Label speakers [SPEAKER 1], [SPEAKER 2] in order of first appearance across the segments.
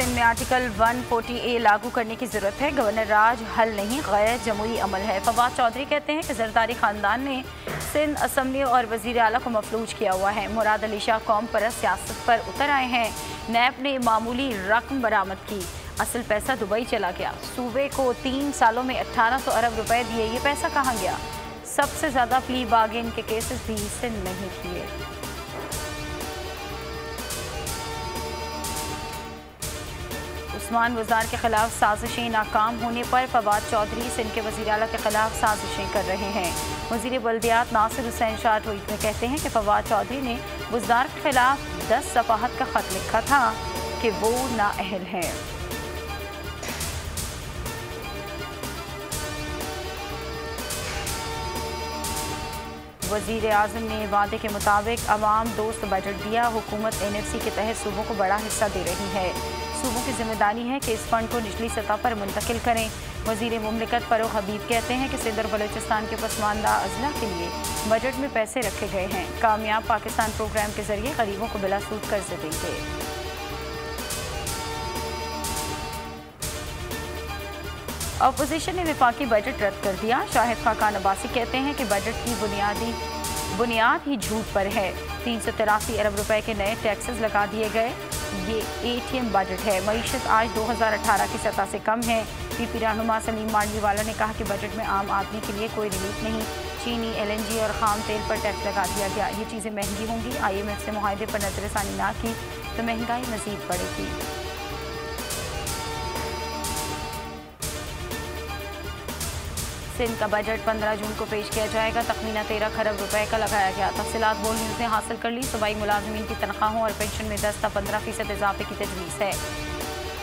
[SPEAKER 1] सिंध में article 140A लागू करने की जरूरत है। गवर्नर राज हल नहीं, गैर जमहूरी अमल है। फवाद चौधरी कहते हैं कि जरदारी खानदान ने सिंध असम्बली और वजीर आला को मफलूज किया हुआ है। मुराद अली शाह कौम परस्त सियासत पर उतर आए हैं। नैब ने मामूली रकम बरामद की, असल पैसा दुबई चला गया। सूबे को 3 सालों में 1800 अरब रुपए दिए, ये पैसा कहाँ गया? सबसे ज्यादा प्ली बार्गेन के केसेस भी सिंध नहीं किए। उस्मान वज़ार के खिलाफ साजिशें नाकाम होने पर फवाद चौधरी सिंध के वज़ीर आला के खिलाफ साजिशें कर रहे हैं। वज़ीर बल्दियात नासिर हुसैन शाह ट्वीट में कहते हैं कि फवाद चौधरी ने वज़ार के खिलाफ 10 सफ़ाहत का खत लिखा था कि वो नाअहल है। वज़ीर आज़म ने वादे के मुताबिक अवाम दोस्त बजट दिया। हुकूमत NFC के तहत सूबों को बड़ा हिस्सा दे रही है। सूबों की जिम्मेदारी है कि इस फंड को निचली सतह पर मुंतकिल करें। वज़ीर मुमलिकत फ़रूख हबीब कहते हैं कि सिंध और बलूचिस्तान के पसमानदा अजला के लिए बजट में पैसे रखे गए हैं। कामयाब पाकिस्तान प्रोग्राम के जरिए गरीबों को बिला सूद कर्ज देंगे। अपोजिशन ने विफाकी बजट रद्द कर दिया। शाहिद खाकान अब्बासी कहते हैं कि बजट की बुनियाद ही झूठ पर है। 383 अरब रुपए के नए टैक्सेस लगा दिए गए। ये ATM बजट है। मईशत आज 2018 की सतह से कम है। PP रहनुमा सलीम मांडवीवाला ने कहा कि बजट में आम आदमी के लिए कोई रिलीफ नहीं। चीनी, LNG और खाम तेल पर टैक्स लगा दिया गया। ये चीज़ें महंगी होंगी। IMF से मुआहदे पर नजरसानी ना की तो महंगाई मजीद बढ़ेगी। सिंध का बजट 15 जून को पेश किया जाएगा। तखमीना 13 खरब रुपए का लगाया गया। तफसीलात बोल न्यूज़ ने हासिल कर ली। सूबाई मुलाजमीन की तनख्वाहों और पेंशन में 10 से 15% इजाफे की तजवीज़ है।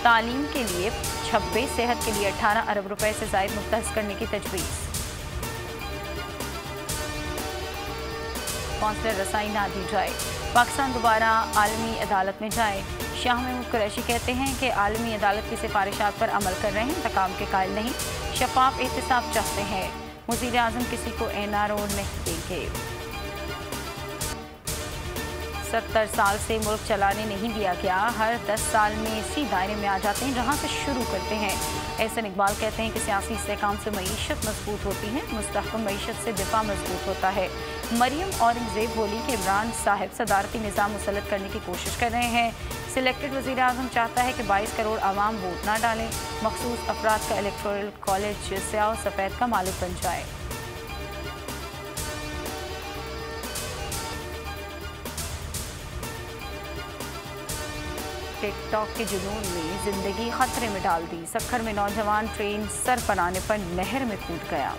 [SPEAKER 1] तालीम के लिए 26, सेहत के लिए 18 अरब रुपए से ज़ायद मुख्तस करने की तजवीज़। कौंसलर रसाई ना दी जाए, पाकिस्तान दोबारा आलमी अदालत में जाए। शाह महमूद कुरैशी कहते हैं कि आलमी अदालत की सिफारिशात पर अमल कर रहे हैं, इंतकाम के कायल नहीं, शफाफ एहतसाब चाहते हैं। वज़ीर आज़म किसी को NRO नहीं देंगे। 70 साल से मुल्क चलाने नहीं दिया गया। हर 10 साल में इसी दायरे में आ जाते हैं जहाँ से शुरू करते हैं। एहसन इकबाल कहते हैं कि सियासी इस्तेहकाम से मईशत मजबूत होती है, मुस्तहकम मईशत से दिफा मजबूत होता है। मरियम औरंगजेब बोली कि इमरान साहब सदारती निज़ाम मुसल्लत करने की कोशिश कर रहे हैं। सिलेक्टेड वज़ीर आज़म चाहता है कि 22 करोड़ आवाम वोट ना डालें। मखसूस अफराद का इलेक्टोरल कॉलेज स्याह सफ़ेद का मालिक बन जाए। टिकटॉक के जुनून में जिंदगी खतरे में डाल दी। सक्खर में नौजवान ट्रेन सर पनाने पर नहर में कूद गया।